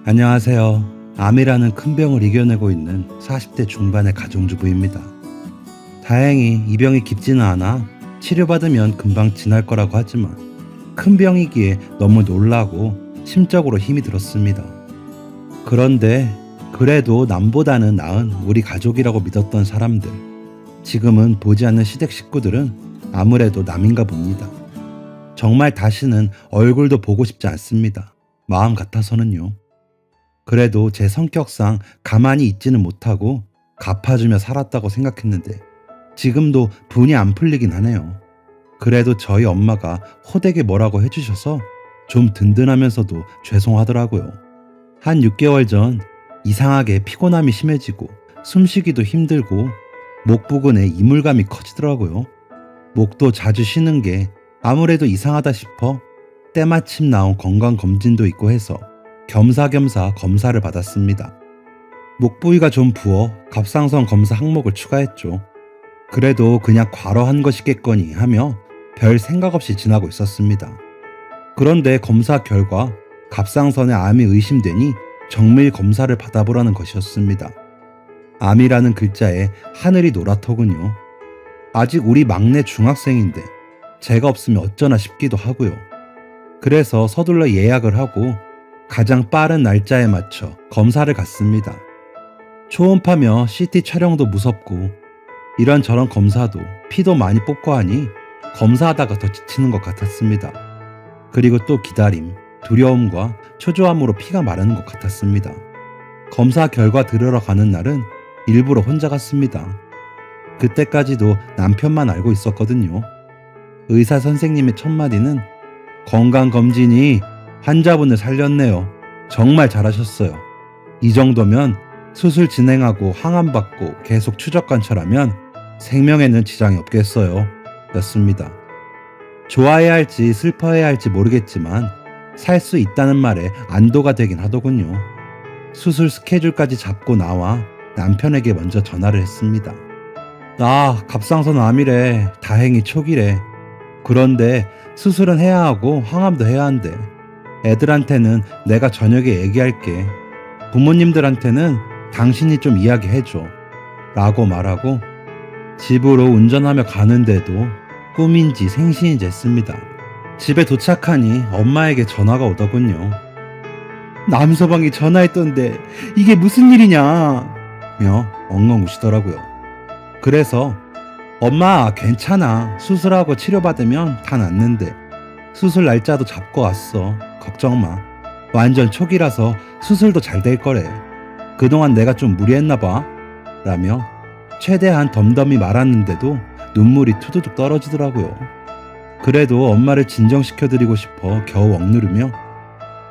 안녕하세요. 암이라는 큰 병을 이겨내고 있는 40대 중반의 가정주부입니다. 다행히 이 병이 깊지는 않아 치료받으면 금방 지날 거라고 하지만 큰 병이기에 너무 놀라고 심적으로 힘이 들었습니다. 그런데 그래도 남보다는 나은 우리 가족이라고 믿었던 사람들, 지금은 보지 않는 시댁 식구들은 아무래도 남인가 봅니다. 정말 다시는 얼굴도 보고 싶지 않습니다. 마음 같아서는요. 그래도 제 성격상 가만히 있지는 못하고 갚아주며 살았다고 생각했는데 지금도 분이 안 풀리긴 하네요. 그래도 저희 엄마가 호되게 뭐라고 해주셔서 좀 든든하면서도 죄송하더라고요. 한 6개월 전 이상하게 피곤함이 심해지고 숨쉬기도 힘들고 목 부근에 이물감이 커지더라고요. 목도 자주 쉬는 게 아무래도 이상하다 싶어 때마침 나온 건강검진도 있고 해서 겸사겸사 검사를 받았습니다. 목 부위가 좀 부어 갑상선 검사 항목을 추가했죠. 그래도 그냥 과로한 것이겠거니 하며 별 생각 없이 지나고 있었습니다. 그런데 검사 결과 갑상선에 암이 의심되니 정밀 검사를 받아보라는 것이었습니다. 암이라는 글자에 하늘이 노랗더군요. 아직 우리 막내 중학생인데 제가 없으면 어쩌나 싶기도 하고요. 그래서 서둘러 예약을 하고 가장 빠른 날짜에 맞춰 검사를 갔습니다. 초음파며 CT 촬영도 무섭고 이런저런 검사도 피도 많이 뽑고 하니 검사하다가 더 지치는 것 같았습니다. 그리고 또 기다림, 두려움과 초조함으로 피가 마르는 것 같았습니다. 검사 결과 들으러 가는 날은 일부러 혼자 갔습니다. 그때까지도 남편만 알고 있었거든요. 의사 선생님의 첫마디는 건강검진이 환자분을 살렸네요. 정말 잘하셨어요. 이 정도면 수술 진행하고 항암받고 계속 추적관찰하면 생명에는 지장이 없겠어요. 였습니다. 좋아해야 할지 슬퍼해야 할지 모르겠지만 살 수 있다는 말에 안도가 되긴 하더군요. 수술 스케줄까지 잡고 나와 남편에게 먼저 전화를 했습니다. 나 갑상선 암이래. 다행히 초기래. 그런데 수술은 해야 하고 항암도 해야 한대. 애들한테는 내가 저녁에 얘기할게. 부모님들한테는 당신이 좀 이야기해줘. 라고 말하고 집으로 운전하며 가는데도 꿈인지 생신인지 했습니다. 집에 도착하니 엄마에게 전화가 오더군요. 남서방이 전화했던데 이게 무슨 일이냐? 며 엉엉 우시더라고요. 그래서 엄마 괜찮아. 수술하고 치료받으면 다 낫는데 수술 날짜도 잡고 왔어. 걱정 마. 완전 초기라서 수술도 잘 될 거래. 그동안 내가 좀 무리했나 봐. 라며 최대한 덤덤히 말았는데도 눈물이 투두둑 떨어지더라고요. 그래도 엄마를 진정시켜드리고 싶어 겨우 억누르며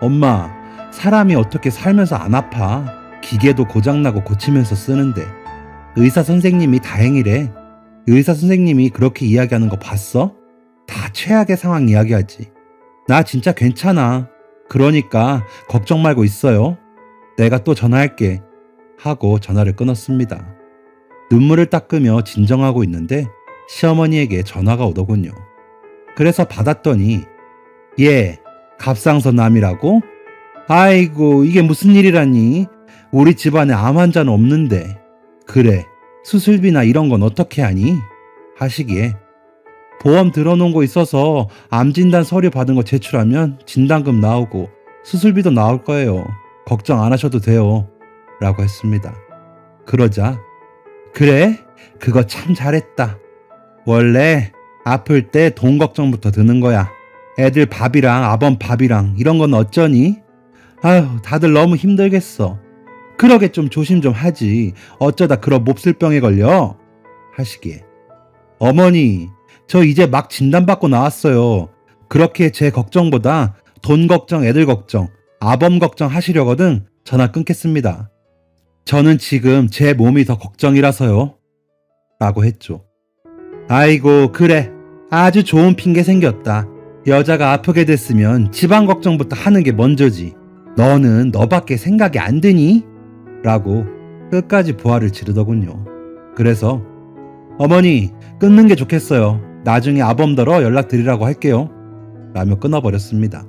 엄마, 사람이 어떻게 살면서 안 아파? 기계도 고장나고 고치면서 쓰는데 의사 선생님이 다행이래. 의사 선생님이 그렇게 이야기하는 거 봤어? 다 최악의 상황 이야기하지. 나 진짜 괜찮아. 그러니까 걱정 말고 있어요. 내가 또 전화할게. 하고 전화를 끊었습니다. 눈물을 닦으며 진정하고 있는데 시어머니에게 전화가 오더군요. 그래서 받았더니 예, 갑상선 암이라고? 아이고 이게 무슨 일이라니. 우리 집안에 암 환자는 없는데. 그래, 수술비나 이런 건 어떻게 하니? 하시기에 보험 들어놓은 거 있어서 암 진단 서류 받은 거 제출하면 진단금 나오고 수술비도 나올 거예요. 걱정 안 하셔도 돼요. 라고 했습니다. 그러자 그래? 그거 참 잘했다. 원래 아플 때 돈 걱정부터 드는 거야. 애들 밥이랑 아범 밥이랑 이런 건 어쩌니? 아휴, 다들 너무 힘들겠어. 그러게 좀 조심 좀 하지. 어쩌다 그런 몹쓸 병에 걸려? 하시기에 어머니, 저 이제 막 진단받고 나왔어요. 그렇게 제 걱정보다 돈 걱정, 애들 걱정, 아범 걱정 하시려거든 전화 끊겠습니다. 저는 지금 제 몸이 더 걱정이라서요. 라고 했죠. 아이고 그래, 아주 좋은 핑계 생겼다. 여자가 아프게 됐으면 집안 걱정부터 하는 게 먼저지. 너는 너밖에 생각이 안 드니? 라고 끝까지 부활을 지르더군요. 그래서 어머니 끊는 게 좋겠어요. 나중에 아범더러 연락드리라고 할게요. 라며 끊어버렸습니다.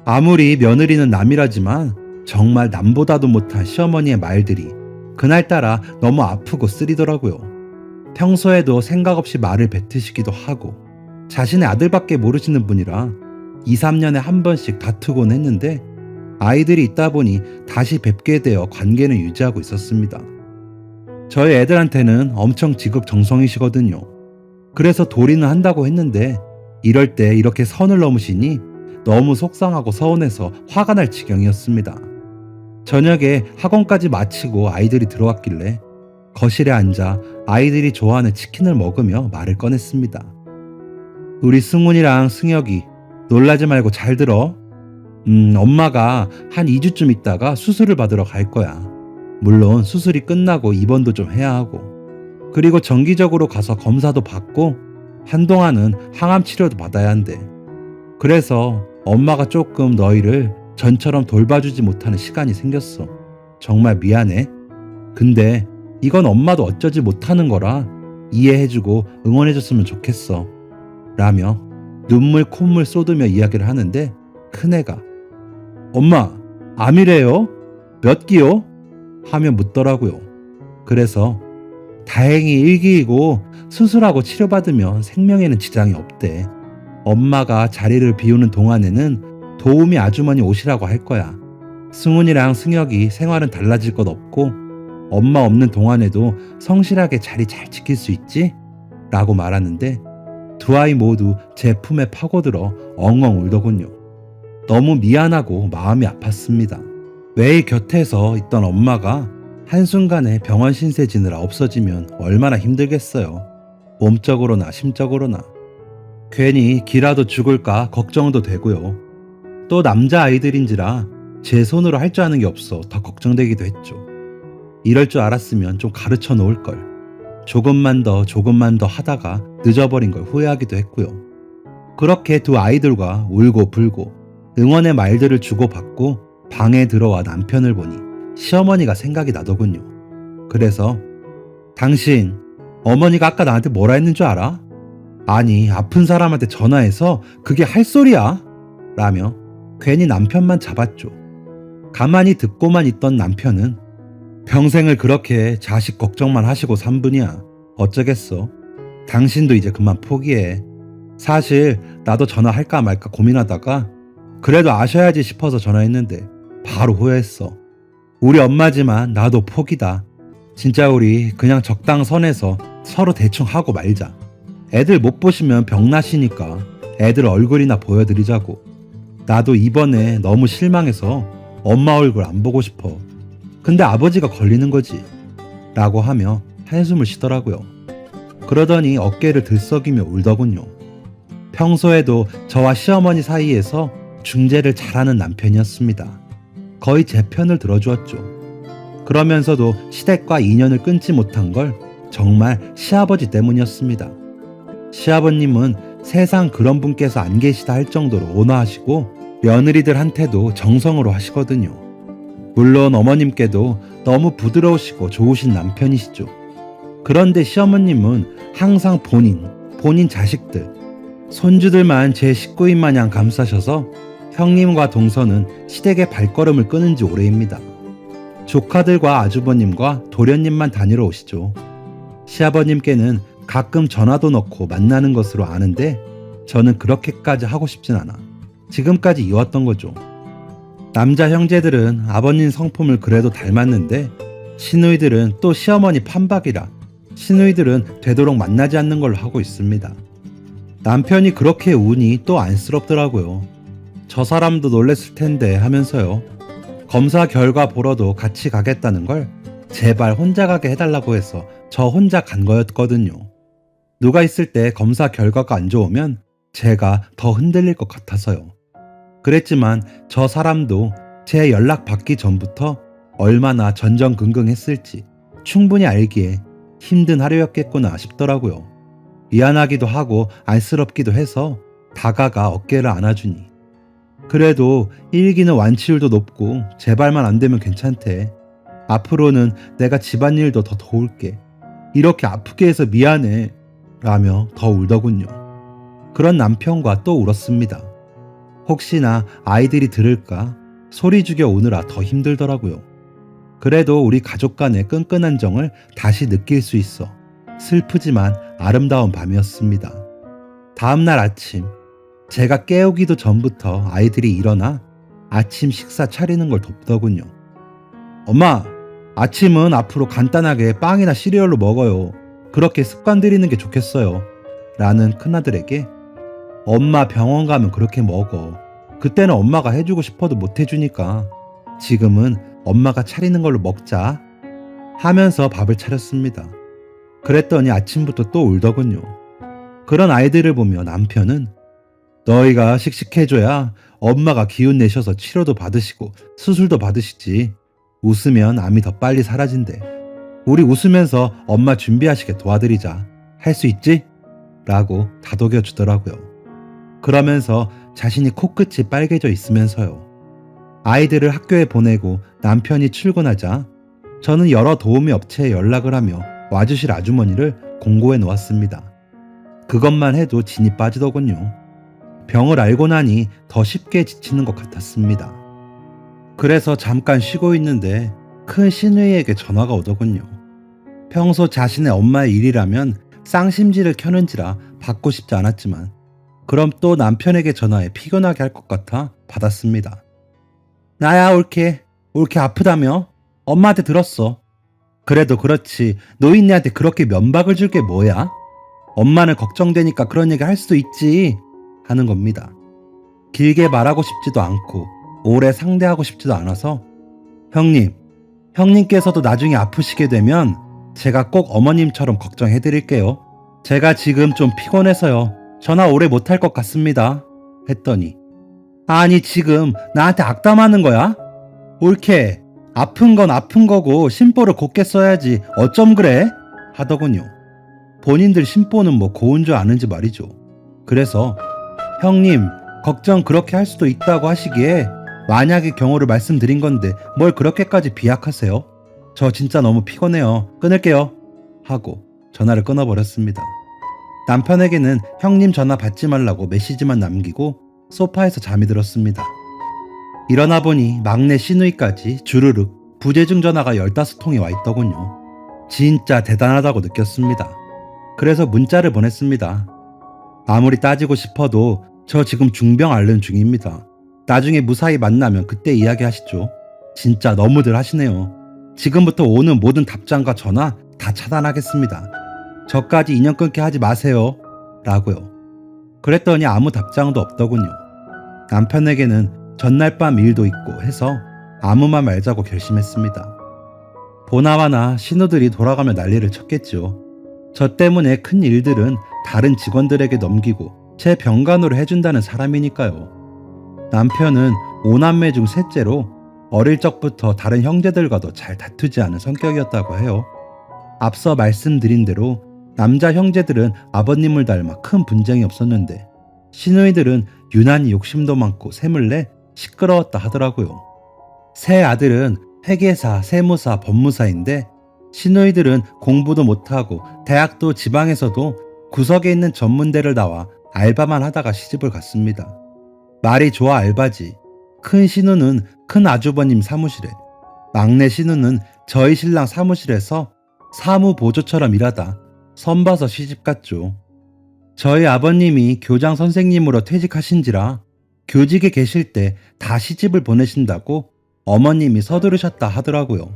아무리 며느리는 남이라지만 정말 남보다도 못한 시어머니의 말들이 그날따라 너무 아프고 쓰리더라고요. 평소에도 생각 없이 말을 뱉으시기도 하고 자신의 아들밖에 모르시는 분이라 2, 3년에 한 번씩 다투곤 했는데 아이들이 있다 보니 다시 뵙게 되어 관계는 유지하고 있었습니다. 저희 애들한테는 엄청 지극정성이시거든요. 그래서 도리는 한다고 했는데 이럴 때 이렇게 선을 넘으시니 너무 속상하고 서운해서 화가 날 지경이었습니다. 저녁에 학원까지 마치고 아이들이 들어왔길래 거실에 앉아 아이들이 좋아하는 치킨을 먹으며 말을 꺼냈습니다. 우리 승훈이랑 승혁이 놀라지 말고 잘 들어. 엄마가 한 2주쯤 있다가 수술을 받으러 갈 거야. 물론 수술이 끝나고 입원도 좀 해야 하고 그리고 정기적으로 가서 검사도 받고 한동안은 항암 치료도 받아야 한대. 그래서 엄마가 조금 너희를 전처럼 돌봐주지 못하는 시간이 생겼어. 정말 미안해. 근데 이건 엄마도 어쩌지 못하는 거라 이해해주고 응원해줬으면 좋겠어. 라며 눈물 콧물 쏟으며 이야기를 하는데 큰애가 엄마 암이래요? 몇 기요? 하며 묻더라고요. 그래서 다행히 1기이고 수술하고 치료받으면 생명에는 지장이 없대. 엄마가 자리를 비우는 동안에는 도우미 아주머니 오시라고 할 거야. 승훈이랑 승혁이 생활은 달라질 것 없고 엄마 없는 동안에도 성실하게 자리 잘 지킬 수 있지? 라고 말하는데 두 아이 모두 제 품에 파고들어 엉엉 울더군요. 너무 미안하고 마음이 아팠습니다. 매일 곁에서 있던 엄마가 한순간에 병원 신세 지느라 없어지면 얼마나 힘들겠어요. 몸적으로나 심적으로나. 괜히 기라도 죽을까 걱정도 되고요. 또 남자아이들인지라 제 손으로 할 줄 아는 게 없어 더 걱정되기도 했죠. 이럴 줄 알았으면 좀 가르쳐 놓을 걸. 조금만 더 하다가 늦어버린 걸 후회하기도 했고요. 그렇게 두 아이들과 울고 불고 응원의 말들을 주고받고 방에 들어와 남편을 보니 시어머니가 생각이 나더군요. 그래서 당신 어머니가 아까 나한테 뭐라 했는 줄 알아? 아니 아픈 사람한테 전화해서 그게 할 소리야? 라며 괜히 남편만 잡았죠. 가만히 듣고만 있던 남편은 평생을 그렇게 자식 걱정만 하시고 산 분이야. 어쩌겠어. 당신도 이제 그만 포기해. 사실 나도 전화할까 말까 고민하다가 그래도 아셔야지 싶어서 전화했는데 바로 후회했어. 우리 엄마지만 나도 포기다. 진짜 우리 그냥 적당선에서 서로 대충 하고 말자. 애들 못 보시면 병나시니까 애들 얼굴이나 보여드리자고. 나도 이번에 너무 실망해서 엄마 얼굴 안 보고 싶어. 근데 아버지가 걸리는 거지. 라고 하며 한숨을 쉬더라고요. 그러더니 어깨를 들썩이며 울더군요. 평소에도 저와 시어머니 사이에서 중재를 잘하는 남편이었습니다. 거의 제 편을 들어주었죠. 그러면서도 시댁과 인연을 끊지 못한 걸 정말 시아버지 때문이었습니다. 시아버님은 세상 그런 분께서 안 계시다 할 정도로 온화하시고 며느리들한테도 정성으로 하시거든요. 물론 어머님께도 너무 부드러우시고 좋으신 남편이시죠. 그런데 시어머님은 항상 본인 자식들, 손주들만 제 식구인 마냥 감싸셔서 형님과 동서는 시댁의 발걸음을 끊은 지 오래입니다. 조카들과 아주버님과 도련님만 다니러 오시죠. 시아버님께는 가끔 전화도 넣고 만나는 것으로 아는데 저는 그렇게까지 하고 싶진 않아. 지금까지 이어왔던 거죠. 남자 형제들은 아버님 성품을 그래도 닮았는데 시누이들은 또 시어머니 판박이라 시누이들은 되도록 만나지 않는 걸로 하고 있습니다. 남편이 그렇게 우니 또 안쓰럽더라고요. 저 사람도 놀랬을 텐데 하면서요. 검사 결과 보러도 같이 가겠다는 걸 제발 혼자 가게 해달라고 해서 저 혼자 간 거였거든요. 누가 있을 때 검사 결과가 안 좋으면 제가 더 흔들릴 것 같아서요. 그랬지만 저 사람도 제 연락 받기 전부터 얼마나 전전긍긍했을지 충분히 알기에 힘든 하루였겠구나 싶더라고요. 미안하기도 하고 안쓰럽기도 해서 다가가 어깨를 안아주니 그래도 1기는 완치율도 높고 제발만 안 되면 괜찮대. 앞으로는 내가 집안일도 더 도울게. 이렇게 아프게 해서 미안해. 라며 더 울더군요. 그런 남편과 또 울었습니다. 혹시나 아이들이 들을까 소리 죽여 오느라 더 힘들더라고요. 그래도 우리 가족 간의 끈끈한 정을 다시 느낄 수 있어 슬프지만 아름다운 밤이었습니다. 다음날 아침, 제가 깨우기도 전부터 아이들이 일어나 아침 식사 차리는 걸 돕더군요. 엄마, 아침은 앞으로 간단하게 빵이나 시리얼로 먹어요. 그렇게 습관 들이는 게 좋겠어요. 라는 큰아들에게 엄마 병원 가면 그렇게 먹어. 그때는 엄마가 해주고 싶어도 못 해주니까 지금은 엄마가 차리는 걸로 먹자 하면서 밥을 차렸습니다. 그랬더니 아침부터 또 울더군요. 그런 아이들을 보며 남편은 너희가 씩씩해줘야 엄마가 기운 내셔서 치료도 받으시고 수술도 받으시지. 웃으면 암이 더 빨리 사라진대. 우리 웃으면서 엄마 준비하시게 도와드리자. 할 수 있지? 라고 다독여 주더라고요. 그러면서 자신이 코끝이 빨개져 있으면서요. 아이들을 학교에 보내고 남편이 출근하자 저는 여러 도우미 업체에 연락을 하며 와주실 아주머니를 공고해 놓았습니다. 그것만 해도 진이 빠지더군요. 병을 알고 나니 더 쉽게 지치는 것 같았습니다. 그래서 잠깐 쉬고 있는데 큰 시누이에게 전화가 오더군요. 평소 자신의 엄마의 일이라면 쌍심지를 켜는지라 받고 싶지 않았지만 그럼 또 남편에게 전화해 피곤하게 할 것 같아 받았습니다. 나야 올케 아프다며? 엄마한테 들었어. 그래도 그렇지 노인네한테 그렇게 면박을 줄 게 뭐야? 엄마는 걱정되니까 그런 얘기 할 수도 있지 하는 겁니다. 길게 말하고 싶지도 않고 오래 상대하고 싶지도 않아서 형님께서도 나중에 아프시게 되면 제가 꼭 어머님처럼 걱정해드릴게요. 제가 지금 좀 피곤해서요. 전화 오래 못할 것 같습니다. 했더니 아니 지금 나한테 악담하는 거야? 옳게 아픈 건 아픈 거고 심보를 곱게 써야지 어쩜 그래? 하더군요. 본인들 심보는 뭐 고운 줄 아는지 말이죠. 그래서 형님 걱정 그렇게 할 수도 있다고 하시기에 만약의 경우를 말씀드린 건데 뭘 그렇게까지 비약하세요? 저 진짜 너무 피곤해요. 끊을게요. 하고 전화를 끊어버렸습니다. 남편에게는 형님 전화 받지 말라고 메시지만 남기고 소파에서 잠이 들었습니다. 일어나 보니 막내 시누이까지 주르륵 부재중 전화가 15통이 와 있더군요. 진짜 대단하다고 느꼈습니다. 그래서 문자를 보냈습니다. 아무리 따지고 싶어도 저 지금 중병 앓는 중입니다. 나중에 무사히 만나면 그때 이야기하시죠. 진짜 너무들 하시네요. 지금부터 오는 모든 답장과 전화 다 차단하겠습니다. 저까지 인연 끊게 하지 마세요. 라고요. 그랬더니 아무 답장도 없더군요. 남편에게는 전날 밤 일도 있고 해서 아무 말 말자고 결심했습니다. 보나마나 신우들이 돌아가며 난리를 쳤겠죠. 저 때문에 큰 일들은 다른 직원들에게 넘기고 제 병간호를 해준다는 사람이니까요. 남편은 5남매 중 셋째로 어릴 적부터 다른 형제들과도 잘 다투지 않은 성격이었다고 해요. 앞서 말씀드린 대로 남자 형제들은 아버님을 닮아 큰 분쟁이 없었는데 시누이들은 유난히 욕심도 많고 세물내 시끄러웠다 하더라고요. 새 아들은 회계사, 세무사, 법무사인데 시누이들은 공부도 못하고 대학도 지방에서도 구석에 있는 전문대를 나와 알바만 하다가 시집을 갔습니다. 말이 좋아 알바지. 큰 시누는 큰 아주버님 사무실에, 막내 시누는 저희 신랑 사무실에서 사무보조처럼 일하다 선봐서 시집 갔죠. 저희 아버님이 교장 선생님으로 퇴직하신지라 교직에 계실 때 다 시집을 보내신다고 어머님이 서두르셨다 하더라고요.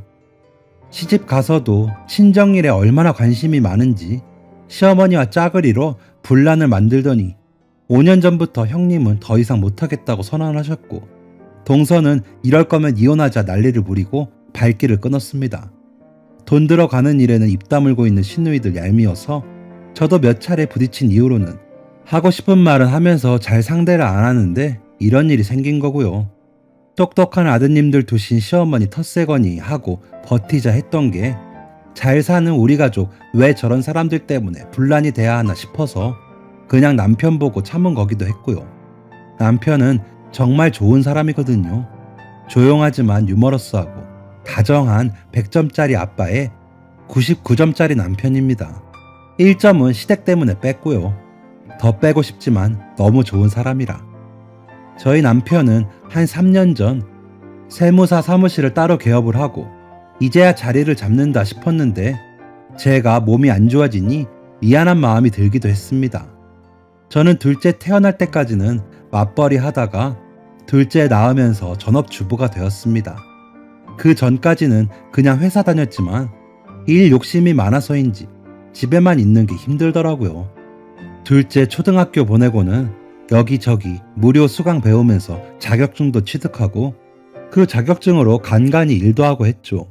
시집 가서도 친정일에 얼마나 관심이 많은지 시어머니와 짜그리로 분란을 만들더니 5년 전부터 형님은 더 이상 못하겠다고 선언하셨고 동서는 이럴 거면 이혼하자 난리를 부리고 발길을 끊었습니다. 돈 들어가는 일에는 입 다물고 있는 시누이들 얄미워서 저도 몇 차례 부딪힌 이후로는 하고 싶은 말은 하면서 잘 상대를 안 하는데 이런 일이 생긴 거고요. 똑똑한 아드님들 두신 시어머니 텃세거니 하고 버티자 했던 게 잘 사는 우리 가족 왜 저런 사람들 때문에 분란이 돼야 하나 싶어서 그냥 남편 보고 참은 거기도 했고요. 남편은 정말 좋은 사람이거든요. 조용하지만 유머러스하고 다정한 100점짜리 아빠에 99점짜리 남편입니다. 1점은 시댁 때문에 뺐고요. 더 빼고 싶지만 너무 좋은 사람이라. 저희 남편은 한 3년 전 세무사 사무실을 따로 개업을 하고 이제야 자리를 잡는다 싶었는데 제가 몸이 안 좋아지니 미안한 마음이 들기도 했습니다. 저는 둘째 태어날 때까지는 맞벌이 하다가 둘째 낳으면서 전업주부가 되었습니다. 그 전까지는 그냥 회사 다녔지만 일 욕심이 많아서인지 집에만 있는 게 힘들더라고요. 둘째 초등학교 보내고는 여기저기 무료 수강 배우면서 자격증도 취득하고 그 자격증으로 간간히 일도 하고 했죠.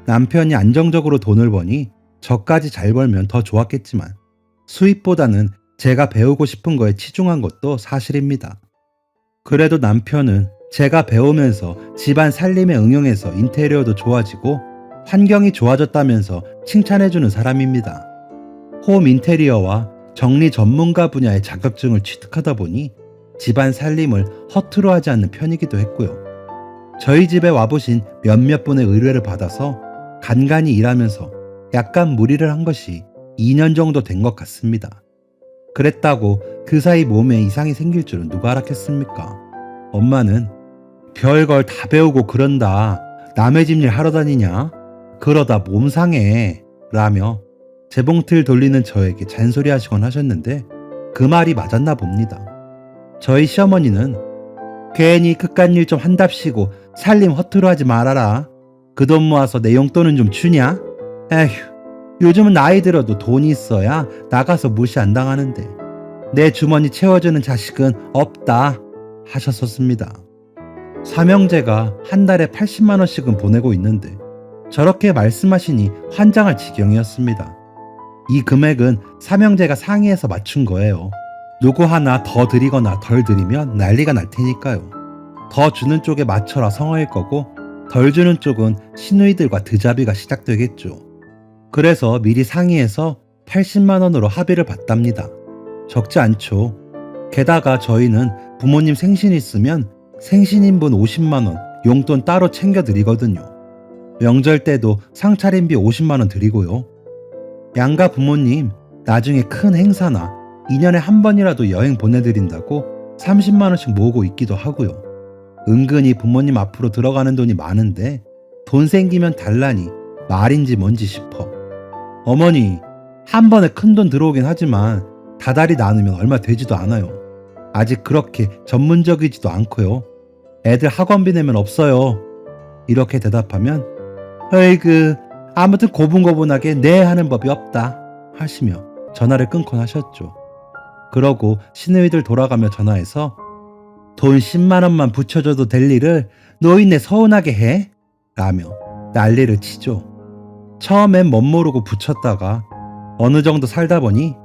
남편이 안정적으로 돈을 버니 저까지 잘 벌면 더 좋았겠지만 수입보다는 제가 배우고 싶은 거에 치중한 것도 사실입니다. 그래도 남편은 제가 배우면서 집안 살림에 응용해서 인테리어도 좋아지고 환경이 좋아졌다면서 칭찬해주는 사람입니다. 홈 인테리어와 정리 전문가 분야의 자격증을 취득하다 보니 집안 살림을 허투루 하지 않는 편이기도 했고요. 저희 집에 와보신 몇몇 분의 의뢰를 받아서 간간히 일하면서 약간 무리를 한 것이 2년 정도 된 것 같습니다. 그랬다고 그 사이 몸에 이상이 생길 줄은 누가 알았겠습니까? 엄마는 별걸 다 배우고 그런다. 남의 집 일 하러 다니냐? 그러다 몸 상해. 라며 재봉틀 돌리는 저에게 잔소리하시곤 하셨는데 그 말이 맞았나 봅니다. 저희 시어머니는 괜히 그깟 일 좀 한답시고 살림 허투루 하지 말아라. 그 돈 모아서 내 용돈은 좀 주냐? 에휴, 요즘은 나이 들어도 돈이 있어야 나가서 무시 안 당하는데 내 주머니 채워주는 자식은 없다 하셨었습니다. 삼형제가 한 달에 80만 원씩은 보내고 있는데 저렇게 말씀하시니 환장할 지경이었습니다. 이 금액은 삼형제가 상의해서 맞춘 거예요. 누구 하나 더 드리거나 덜 드리면 난리가 날 테니까요. 더 주는 쪽에 맞춰라 성어일 거고 덜 주는 쪽은 시누이들과 드자비가 시작되겠죠. 그래서 미리 상의해서 80만 원으로 합의를 봤답니다. 적지 않죠. 게다가 저희는 부모님 생신 있으면 생신인분 50만 원 용돈 따로 챙겨드리거든요. 명절 때도 상차림비 50만 원 드리고요. 양가 부모님 나중에 큰 행사나 2년에 한 번이라도 여행 보내드린다고 30만 원씩 모으고 있기도 하고요. 은근히 부모님 앞으로 들어가는 돈이 많은데 돈 생기면 달라니 말인지 뭔지 싶어. 어머니, 한 번에 큰 돈 들어오긴 하지만 다달이 나누면 얼마 되지도 않아요. 아직 그렇게 전문적이지도 않고요. 애들 학원비 내면 없어요. 이렇게 대답하면 어이구 아무튼 고분고분하게 네 하는 법이 없다 하시며 전화를 끊곤 하셨죠. 그러고 시누이들 돌아가며 전화해서 돈 10만 원만 붙여줘도 될 일을 노인네 서운하게 해? 라며 난리를 치죠. 처음엔 멋모르고 붙였다가 어느 정도 살다 보니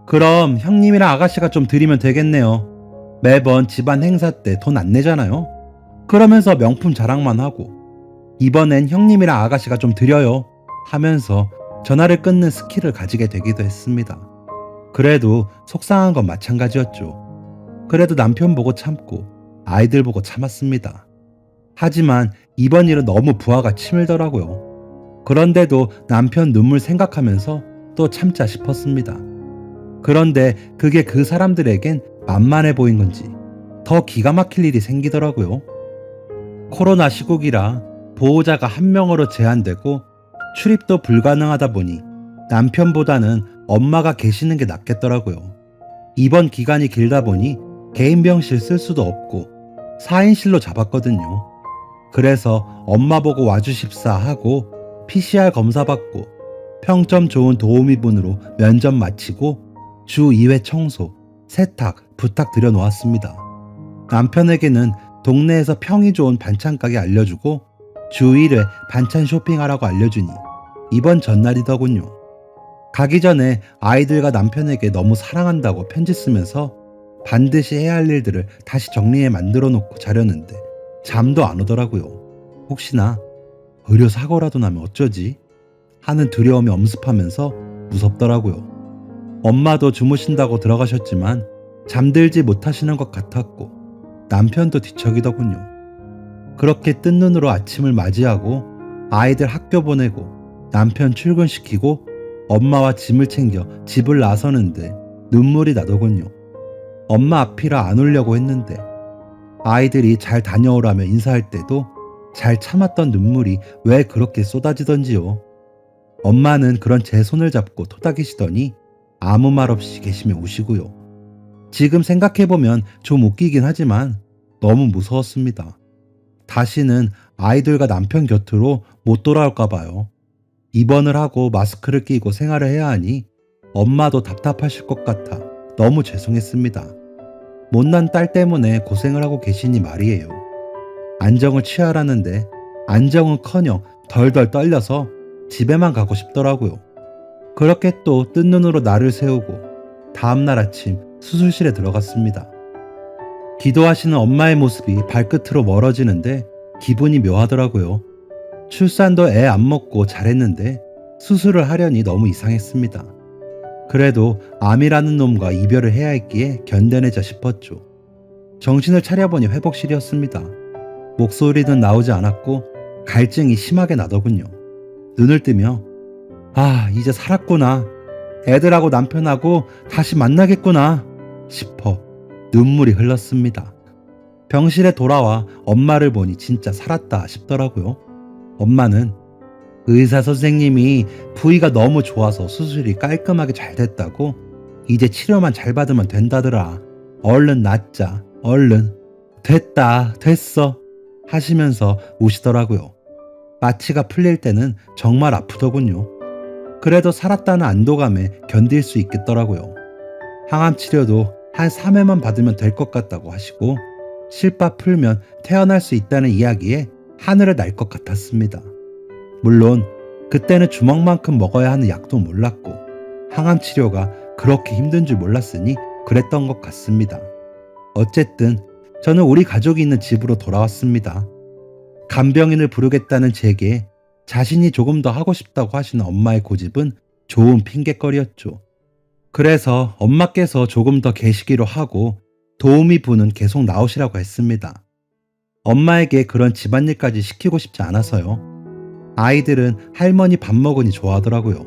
그럼 형님이랑 아가씨가 좀 드리면 되겠네요. 매번 집안 행사 때 돈 안 내잖아요. 그러면서 명품 자랑만 하고 이번엔 형님이랑 아가씨가 좀 드려요 하면서 전화를 끊는 스킬을 가지게 되기도 했습니다. 그래도 속상한 건 마찬가지였죠. 그래도 남편 보고 참고 아이들 보고 참았습니다. 하지만 이번 일은 너무 부하가 치밀더라고요. 그런데도 남편 눈물 생각하면서 또 참자 싶었습니다. 그런데 그게 그 사람들에겐 만만해 보인 건지 더 기가 막힐 일이 생기더라고요. 코로나 시국이라 보호자가 한 명으로 제한되고 출입도 불가능하다 보니 남편보다는 엄마가 계시는 게 낫겠더라고요. 입원 기간이 길다 보니 개인 병실 쓸 수도 없고 4인실로 잡았거든요. 그래서 엄마 보고 와주십사 하고 PCR 검사 받고 평점 좋은 도우미분으로 면접 마치고 주 2회 청소, 세탁 부탁드려 놓았습니다. 남편에게는 동네에서 평이 좋은 반찬 가게 알려주고 주 1회 반찬 쇼핑하라고 알려주니 이번 전날이더군요. 가기 전에 아이들과 남편에게 너무 사랑한다고 편지 쓰면서 반드시 해야 할 일들을 다시 정리해 만들어 놓고 자려는데 잠도 안 오더라고요. 혹시나 의료 사고라도 나면 어쩌지? 하는 두려움이 엄습하면서 무섭더라고요. 엄마도 주무신다고 들어가셨지만 잠들지 못하시는 것 같았고 남편도 뒤척이더군요. 그렇게 뜬 눈으로 아침을 맞이하고 아이들 학교 보내고 남편 출근시키고 엄마와 짐을 챙겨 집을 나서는데 눈물이 나더군요. 엄마 앞이라 안 오려고 했는데 아이들이 잘 다녀오라며 인사할 때도 잘 참았던 눈물이 왜 그렇게 쏟아지던지요. 엄마는 그런 제 손을 잡고 토닥이시더니 아무 말 없이 계시며 우시고요. 지금 생각해보면 좀 웃기긴 하지만 너무 무서웠습니다. 다시는 아이들과 남편 곁으로 못 돌아올까 봐요. 입원을 하고 마스크를 끼고 생활을 해야 하니 엄마도 답답하실 것 같아 너무 죄송했습니다. 못난 딸 때문에 고생을 하고 계시니 말이에요. 안정을 취하라는데 안정은커녕 덜덜 떨려서 집에만 가고 싶더라고요. 그렇게 또 뜬 눈으로 날을 세우고 다음날 아침 수술실에 들어갔습니다. 기도하시는 엄마의 모습이 발끝으로 멀어지는데 기분이 묘하더라고요. 출산도 애 안 먹고 잘했는데 수술을 하려니 너무 이상했습니다. 그래도 암이라는 놈과 이별을 해야 했기에 견뎌내자 싶었죠. 정신을 차려보니 회복실이었습니다. 목소리는 나오지 않았고 갈증이 심하게 나더군요. 눈을 뜨며 이제 살았구나. 애들하고 남편하고 다시 만나겠구나 싶어 눈물이 흘렀습니다. 병실에 돌아와 엄마를 보니 진짜 살았다 싶더라고요. 엄마는 의사 선생님이 부위가 너무 좋아서 수술이 깔끔하게 잘 됐다고 이제 치료만 잘 받으면 된다더라. 얼른 낫자. 얼른. 됐어 하시면서 우시더라고요. 마취가 풀릴 때는 정말 아프더군요. 그래도 살았다는 안도감에 견딜 수 있겠더라고요. 항암 치료도 한 3회만 받으면 될 것 같다고 하시고 실밥 풀면 태어날 수 있다는 이야기에 하늘을 날 것 같았습니다. 물론 그때는 주먹만큼 먹어야 하는 약도 몰랐고 항암 치료가 그렇게 힘든 줄 몰랐으니 그랬던 것 같습니다. 어쨌든 저는 우리 가족이 있는 집으로 돌아왔습니다. 간병인을 부르겠다는 제게 자신이 조금 더 하고 싶다고 하시는 엄마의 고집은 좋은 핑곗거리였죠. 그래서 엄마께서 조금 더 계시기로 하고 도우미 분은 계속 나오시라고 했습니다. 엄마에게 그런 집안일까지 시키고 싶지 않아서요. 아이들은 할머니 밥 먹으니 좋아하더라고요.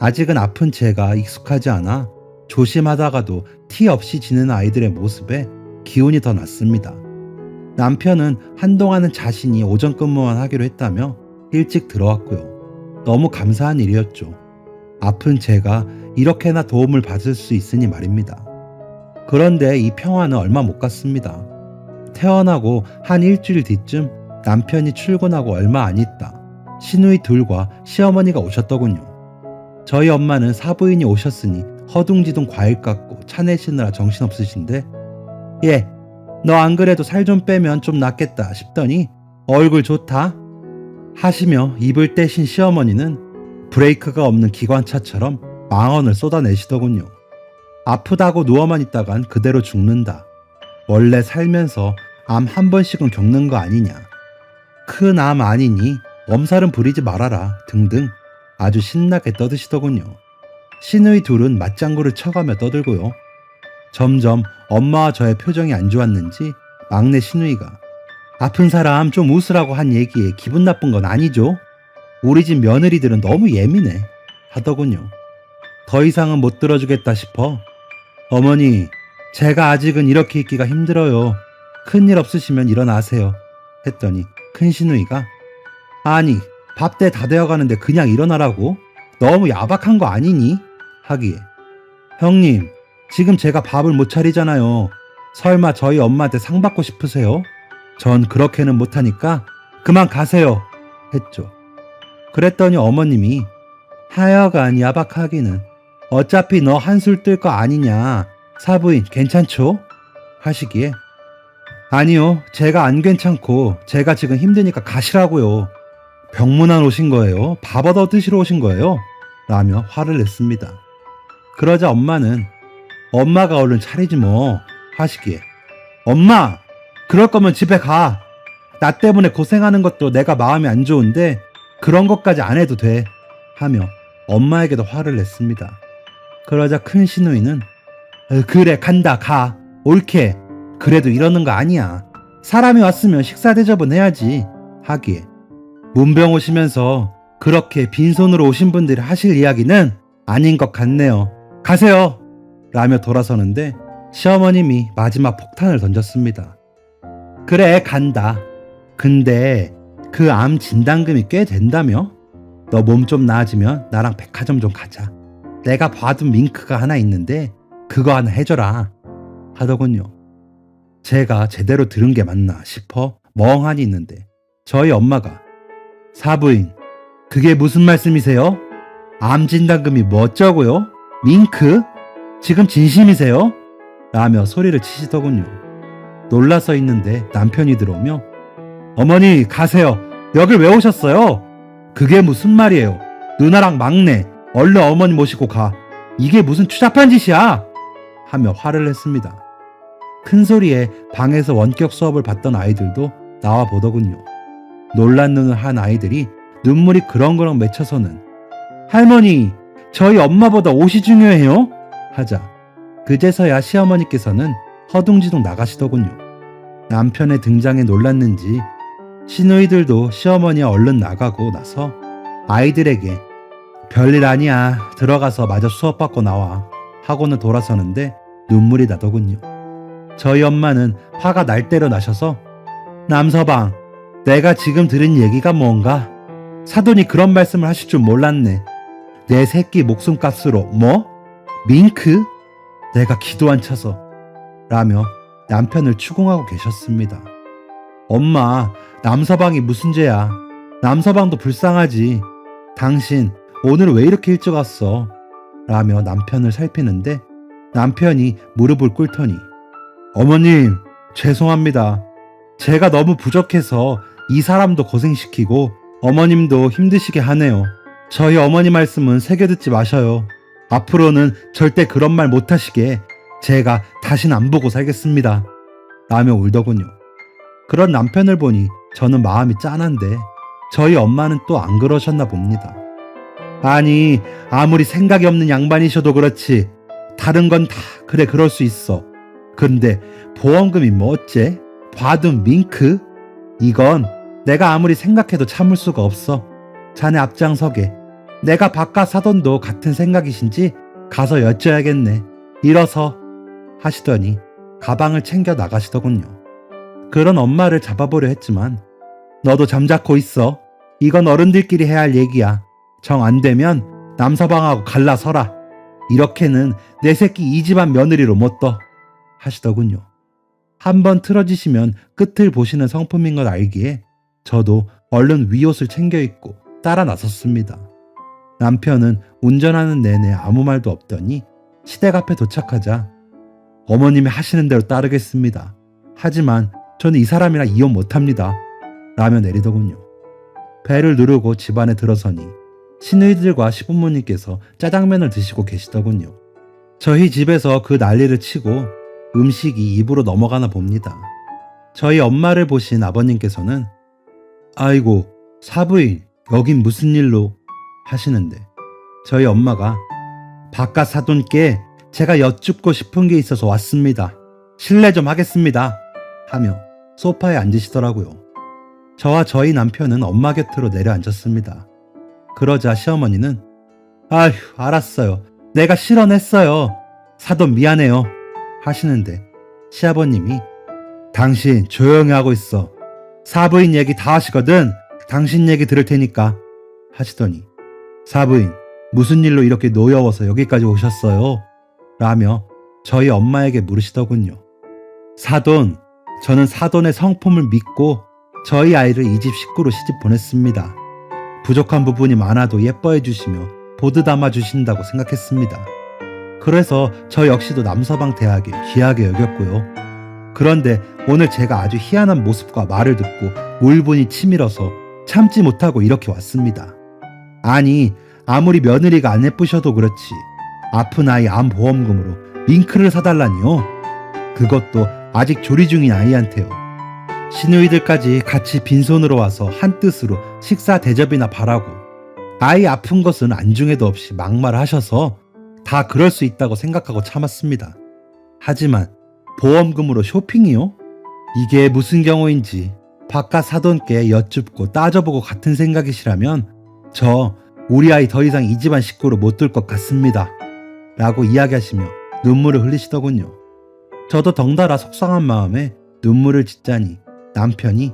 아직은 아픈 제가 익숙하지 않아 조심하다가도 티 없이 지내는 아이들의 모습에 기운이 더 났습니다. 남편은 한동안은 자신이 오전 근무만 하기로 했다며 일찍 들어왔고요. 너무 감사한 일이었죠. 아픈 제가 이렇게나 도움을 받을 수 있으니 말입니다. 그런데 이 평화는 얼마 못 갔습니다. 태어나고 한 일주일 뒤쯤 남편이 출근하고 얼마 안 있다 시누이 둘과 시어머니가 오셨더군요. 저희 엄마는 사부인이 오셨으니 허둥지둥 과일 깎고 차 내시느라 정신없으신데 너 안 그래도 살 좀 빼면 좀 낫겠다 싶더니 얼굴 좋다 하시며 입을 떼신 시어머니는 브레이크가 없는 기관차처럼 망언을 쏟아내시더군요. 아프다고 누워만 있다간 그대로 죽는다. 원래 살면서 암 한 번씩은 겪는 거 아니냐. 큰 암 아니니 엄살은 부리지 말아라 등등 아주 신나게 떠드시더군요. 시누이 둘은 맞장구를 쳐가며 떠들고요. 점점 엄마와 저의 표정이 안 좋았는지 막내 시누이가 아픈 사람 좀 웃으라고 한 얘기에 기분 나쁜 건 아니죠? 우리 집 며느리들은 너무 예민해 하더군요. 더 이상은 못 들어주겠다 싶어 어머니 제가 아직은 이렇게 있기가 힘들어요. 큰일 없으시면 일어나세요 했더니 큰 시누이가 아니 밥때 다 되어가는데 그냥 일어나라고? 너무 야박한 거 아니니? 하기에 형님 지금 제가 밥을 못 차리잖아요. 설마 저희 엄마한테 상 받고 싶으세요? 전 그렇게는 못하니까 그만 가세요 했죠. 그랬더니 어머님이 하여간 야박하기는 어차피 너 한술 뜰 거 아니냐. 사부인 괜찮죠? 하시기에 아니요 제가 안 괜찮고 제가 지금 힘드니까 가시라고요. 병문안 오신 거예요? 밥 얻어 드시러 오신 거예요? 라며 화를 냈습니다. 그러자 엄마는 엄마가 얼른 차리지 뭐 하시기에 엄마 그럴 거면 집에 가. 나 때문에 고생하는 것도 내가 마음이 안 좋은데 그런 것까지 안 해도 돼 하며 엄마에게도 화를 냈습니다. 그러자 큰 시누이는 그래 간다 가 옳게 그래도 이러는 거 아니야. 사람이 왔으면 식사 대접은 해야지 하기에 문병 오시면서 그렇게 빈손으로 오신 분들이 하실 이야기는 아닌 것 같네요. 가세요 라며 돌아서는데 시어머님이 마지막 폭탄을 던졌습니다. 그래 간다. 근데 그 암 진단금이 꽤 된다며? 너 몸 좀 나아지면 나랑 백화점 좀 가자. 내가 봐둔 밍크가 하나 있는데 그거 하나 해줘라 하더군요. 제가 제대로 들은 게 맞나 싶어 멍하니 있는데 저희 엄마가 사부인, 그게 무슨 말씀이세요? 암 진단금이 뭐 어쩌고요? 밍크? 지금 진심이세요? 라며 소리를 치시더군요. 놀라서 있는데 남편이 들어오며 어머니 가세요. 여길 왜 오셨어요? 그게 무슨 말이에요? 누나랑 막내 얼른 어머니 모시고 가. 이게 무슨 추잡한 짓이야? 하며 화를 냈습니다. 큰 소리에 방에서 원격 수업을 받던 아이들도 나와 보더군요. 놀란 눈을 한 아이들이 눈물이 그렁그렁 맺혀서는 할머니, 저희 엄마보다 옷이 중요해요? 하자 그제서야 시어머니께서는 허둥지둥 나가시더군요. 남편의 등장에 놀랐는지 시누이들도 시어머니와 얼른 나가고 나서 아이들에게 별일 아니야, 들어가서 마저 수업받고 나와 하고는 돌아서는데 눈물이 나더군요. 저희 엄마는 화가 날 대로 나셔서 남서방, 내가 지금 들은 얘기가 뭔가? 사돈이 그런 말씀을 하실 줄 몰랐네. 내 새끼 목숨값으로 뭐? 밍크? 내가 기도 안 차서 라며 남편을 추궁하고 계셨습니다. 엄마, 남서방이 무슨 죄야? 남서방도 불쌍하지. 당신 오늘 왜 이렇게 일찍 왔어? 라며 남편을 살피는데 남편이 무릎을 꿇더니 어머님, 죄송합니다. 제가 너무 부족해서 이 사람도 고생시키고 어머님도 힘드시게 하네요. 저희 어머니 말씀은 새겨듣지 마셔요. 앞으로는 절대 그런 말 못하시게 제가 다신 안 보고 살겠습니다. 라며 울더군요. 그런 남편을 보니 저는 마음이 짠한데 저희 엄마는 또 안 그러셨나 봅니다. 아니, 아무리 생각이 없는 양반이셔도 그렇지 다른 건 다 그래 그럴 수 있어. 그런데 보험금이 뭐 어째? 봐둔 밍크? 이건 내가 아무리 생각해도 참을 수가 없어. 자네 앞장서게. 내가 바깥 사돈도 같은 생각이신지 가서 여쭤야겠네. 일어서 하시더니 가방을 챙겨 나가시더군요. 그런 엄마를 잡아보려 했지만 너도 잠자코 있어. 이건 어른들끼리 해야 할 얘기야. 정 안 되면 남서방하고 갈라서라. 이렇게는 내 새끼 이 집안 며느리로 못 둬 하시더군요. 한번 틀어지시면 끝을 보시는 성품인 걸 알기에 저도 얼른 위옷을 챙겨 입고 따라 나섰습니다. 남편은 운전하는 내내 아무 말도 없더니 시댁 앞에 도착하자 어머님이 하시는 대로 따르겠습니다. 하지만 저는 이 사람이랑 이혼 못합니다. 라며 내리더군요. 배를 누르고 집 안에 들어서니 시누이들과 시부모님께서 짜장면을 드시고 계시더군요. 저희 집에서 그 난리를 치고 음식이 입으로 넘어가나 봅니다. 저희 엄마를 보신 아버님께서는 아이고 사부인 여긴 무슨 일로 하시는데 저희 엄마가 바깥 사돈께 제가 여쭙고 싶은 게 있어서 왔습니다. 실례 좀 하겠습니다. 하며 소파에 앉으시더라고요. 저와 저희 남편은 엄마 곁으로 내려앉았습니다. 그러자 시어머니는 아휴 알았어요. 내가 실언했어요. 사돈 미안해요. 하시는데 시아버님이 당신 조용히 하고 있어. 사부인 얘기 다 하시거든. 당신 얘기 들을 테니까 하시더니 사부인 무슨 일로 이렇게 노여워서 여기까지 오셨어요? 라며 저희 엄마에게 물으시더군요. 사돈, 저는 사돈의 성품을 믿고 저희 아이를 이 집 식구로 시집 보냈습니다. 부족한 부분이 많아도 예뻐해 주시며 보드 담아 주신다고 생각했습니다. 그래서 저 역시도 남서방 대학에 귀하게 여겼고요. 그런데 오늘 제가 아주 희한한 모습과 말을 듣고 울분이 치밀어서 참지 못하고 이렇게 왔습니다. 아니, 아무리 며느리가 안 예쁘셔도 그렇지 아픈 아이 암 보험금으로 밍크를 사달라니요. 그것도 아직 조리 중인 아이한테요. 시누이들까지 같이 빈손으로 와서 한뜻으로 식사 대접이나 바라고 아이 아픈 것은 안중에도 없이 막말하셔서 다 그럴 수 있다고 생각하고 참았습니다. 하지만 보험금으로 쇼핑이요? 이게 무슨 경우인지 바깥 사돈께 여쭙고 따져보고 같은 생각이시라면 저 우리 아이 더 이상 이 집안 식구로 못 둘 것 같습니다. 라고 이야기하시며 눈물을 흘리시더군요. 저도 덩달아 속상한 마음에 눈물을 짓자니 남편이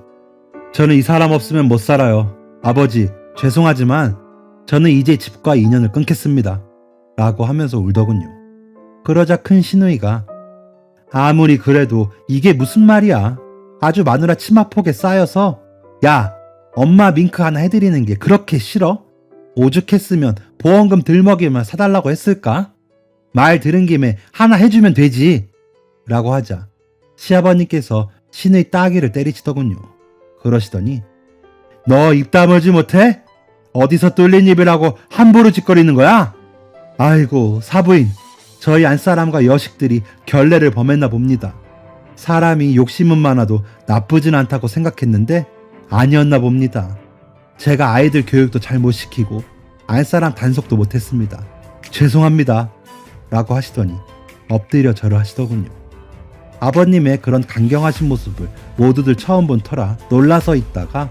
저는 이 사람 없으면 못 살아요. 아버지, 죄송하지만 저는 이제 집과 인연을 끊겠습니다. 라고 하면서 울더군요. 그러자 큰 시누이가 아무리 그래도 이게 무슨 말이야. 아주 마누라 치마폭에 쌓여서 야, 엄마 밍크 하나 해드리는 게 그렇게 싫어? 오죽했으면 보험금 들먹이면 사달라고 했을까? 말 들은 김에 하나 해주면 되지. 라고 하자 시아버님께서 시누이 따귀를 때리시더군요. 그러시더니 너 입 다물지 못해? 어디서 뚫린 입이라고 함부로 짓거리는 거야? 아이고 사부인, 저희 안사람과 여식들이 결례를 범했나 봅니다. 사람이 욕심은 많아도 나쁘진 않다고 생각했는데 아니었나 봅니다. 제가 아이들 교육도 잘 못 시키고 안사람 단속도 못했습니다. 죄송합니다. 라고 하시더니 엎드려 절을 하시더군요. 아버님의 그런 강경하신 모습을 모두들 처음 본 터라 놀라서 있다가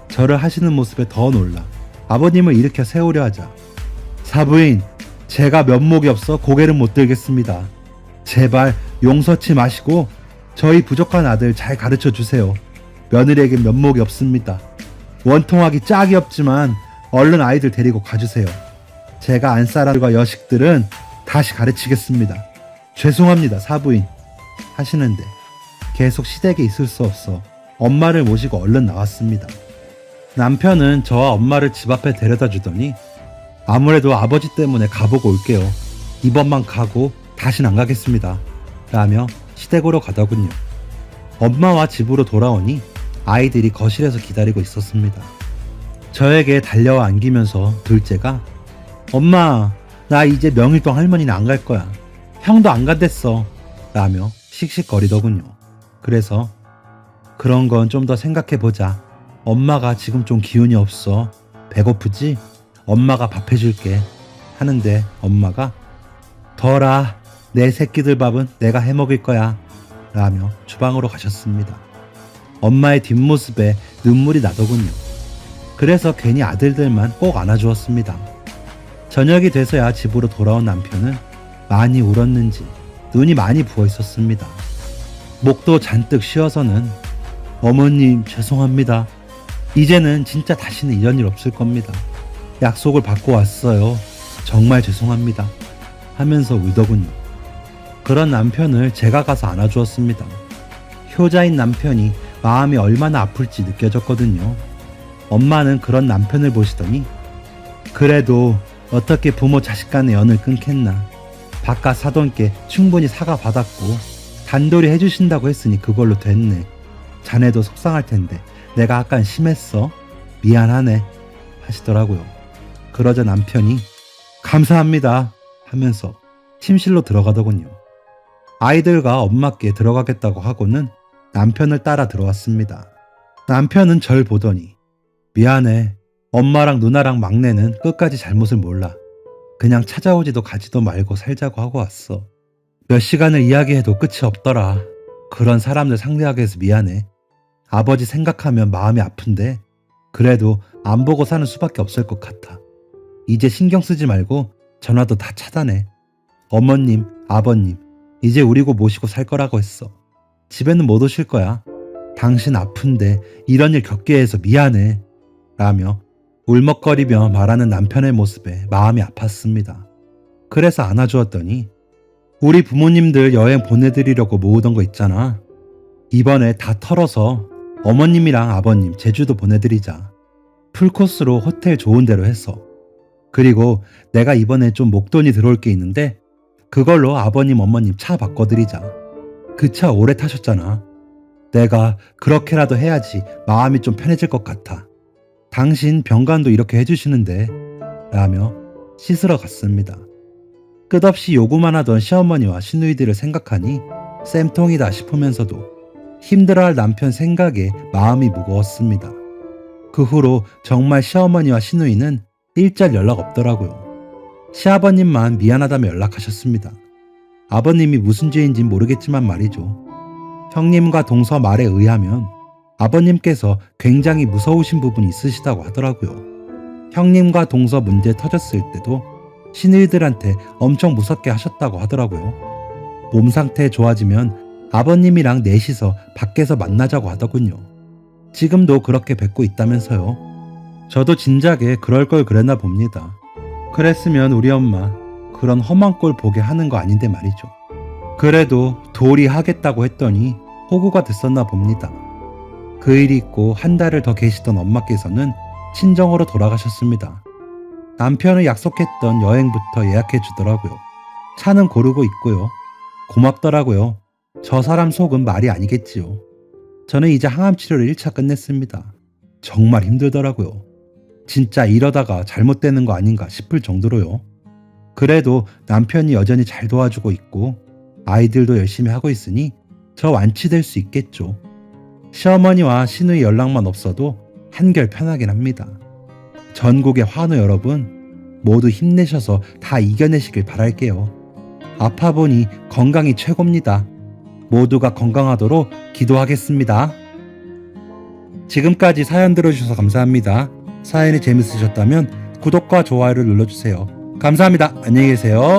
절을 하시는 모습에 더 놀라 아버님을 일으켜 세우려 하자 사부인, 제가 면목이 없어 고개를 못 들겠습니다. 제발 용서치 마시고 저희 부족한 아들 잘 가르쳐 주세요. 며느리에게 면목이 없습니다. 원통하기 짝이 없지만 얼른 아이들 데리고 가주세요. 제가 안사람들과 여식들은 다시 가르치겠습니다. 죄송합니다 사부인 하시는데 계속 시댁에 있을 수 없어 엄마를 모시고 얼른 나왔습니다. 남편은 저와 엄마를 집 앞에 데려다 주더니 아무래도 아버지 때문에 가보고 올게요. 이번만 가고 다신 안 가겠습니다. 라며 시댁으로 가더군요. 엄마와 집으로 돌아오니 아이들이 거실에서 기다리고 있었습니다. 저에게 달려와 안기면서 둘째가 엄마, 나 이제 명일동 할머니는 안 갈 거야. 형도 안 간댔어. 라며 씩씩거리더군요. 그래서 그런 건 좀 더 생각해보자. 엄마가 지금 좀 기운이 없어. 배고프지? 엄마가 밥 해줄게. 하는데 엄마가 덜아, 내 새끼들 밥은 내가 해먹을 거야. 라며 주방으로 가셨습니다. 엄마의 뒷모습에 눈물이 나더군요. 그래서 괜히 아들들만 꼭 안아주었습니다. 저녁이 돼서야 집으로 돌아온 남편은 많이 울었는지 눈이 많이 부어 있었습니다. 목도 잔뜩 쉬어서는 어머님 죄송합니다. 이제는 진짜 다시는 이런 일 없을 겁니다. 약속을 받고 왔어요. 정말 죄송합니다. 하면서 울더군요. 그런 남편을 제가 가서 안아주었습니다. 효자인 남편이 마음이 얼마나 아플지 느껴졌거든요. 엄마는 그런 남편을 보시더니 그래도 어떻게 부모 자식 간의 연을 끊겠나. 바깥 사돈 께 충분히 사과 받았고 단돌이 해주신다고 했으니 그걸로 됐네. 자네도 속상할 텐데 내가 아깐 심했어. 미안하네. 하시더라고요. 그러자 남편이 감사합니다 하면서 침실로 들어가더군요. 아이들과 엄마께 들어가겠다고 하고는 남편을 따라 들어왔습니다. 남편은 절 보더니 미안해. 엄마랑 누나랑 막내는 끝까지 잘못을 몰라. 그냥 찾아오지도 가지도 말고 살자고 하고 왔어. 몇 시간을 이야기해도 끝이 없더라. 그런 사람들 상대하게 해서 미안해. 아버지 생각하면 마음이 아픈데 그래도 안 보고 사는 수밖에 없을 것 같아. 이제 신경 쓰지 말고 전화도 다 차단해. 어머님, 아버님 이제 우리고 모시고 살 거라고 했어. 집에는 못 오실 거야. 당신 아픈데 이런 일 겪게 해서 미안해. 라며 울먹거리며 말하는 남편의 모습에 마음이 아팠습니다. 그래서 안아주었더니 우리 부모님들 여행 보내드리려고 모으던 거 있잖아. 이번에 다 털어서 어머님이랑 아버님 제주도 보내드리자. 풀코스로 호텔 좋은 데로 해서. 그리고 내가 이번에 좀 목돈이 들어올 게 있는데 그걸로 아버님 어머님 차 바꿔드리자. 그 차 오래 타셨잖아. 내가 그렇게라도 해야지 마음이 좀 편해질 것 같아. 당신 병간도 이렇게 해주시는데 라며 씻으러 갔습니다. 끝없이 요구만 하던 시어머니와 시누이들을 생각하니 쌤통이다 싶으면서도 힘들어할 남편 생각에 마음이 무거웠습니다. 그 후로 정말 시어머니와 시누이는 일절 연락 없더라고요. 시아버님만 미안하다며 연락하셨습니다. 아버님이 무슨 죄인진 모르겠지만 말이죠. 형님과 동서 말에 의하면 아버님께서 굉장히 무서우신 부분이 있으시다고 하더라고요. 형님과 동서 문제 터졌을 때도 시누이들한테 엄청 무섭게 하셨다고 하더라고요. 몸 상태 좋아지면 아버님이랑 넷이서 밖에서 만나자고 하더군요. 지금도 그렇게 뵙고 있다면서요. 저도 진작에 그럴 걸 그랬나 봅니다. 그랬으면 우리 엄마 그런 험한 꼴 보게 하는 거 아닌데 말이죠. 그래도 도리 하겠다고 했더니 호구가 됐었나 봅니다. 그 일이 있고 한 달을 더 계시던 엄마께서는 친정으로 돌아가셨습니다. 남편은 약속했던 여행부터 예약해 주더라고요. 차는 고르고 있고요. 고맙더라고요. 저 사람 속은 말이 아니겠지요. 저는 이제 항암 치료를 1차 끝냈습니다. 정말 힘들더라고요. 진짜 이러다가 잘못되는 거 아닌가 싶을 정도로요. 그래도 남편이 여전히 잘 도와주고 있고 아이들도 열심히 하고 있으니 저 완치될 수 있겠죠. 시어머니와 시누이 연락만 없어도 한결 편하긴 합니다. 전국의 환우 여러분 모두 힘내셔서 다 이겨내시길 바랄게요. 아파 보니 건강이 최고입니다. 모두가 건강하도록 기도하겠습니다. 지금까지 사연 들어주셔서 감사합니다. 사연이 재밌으셨다면 구독과 좋아요를 눌러주세요. 감사합니다. 안녕히 계세요.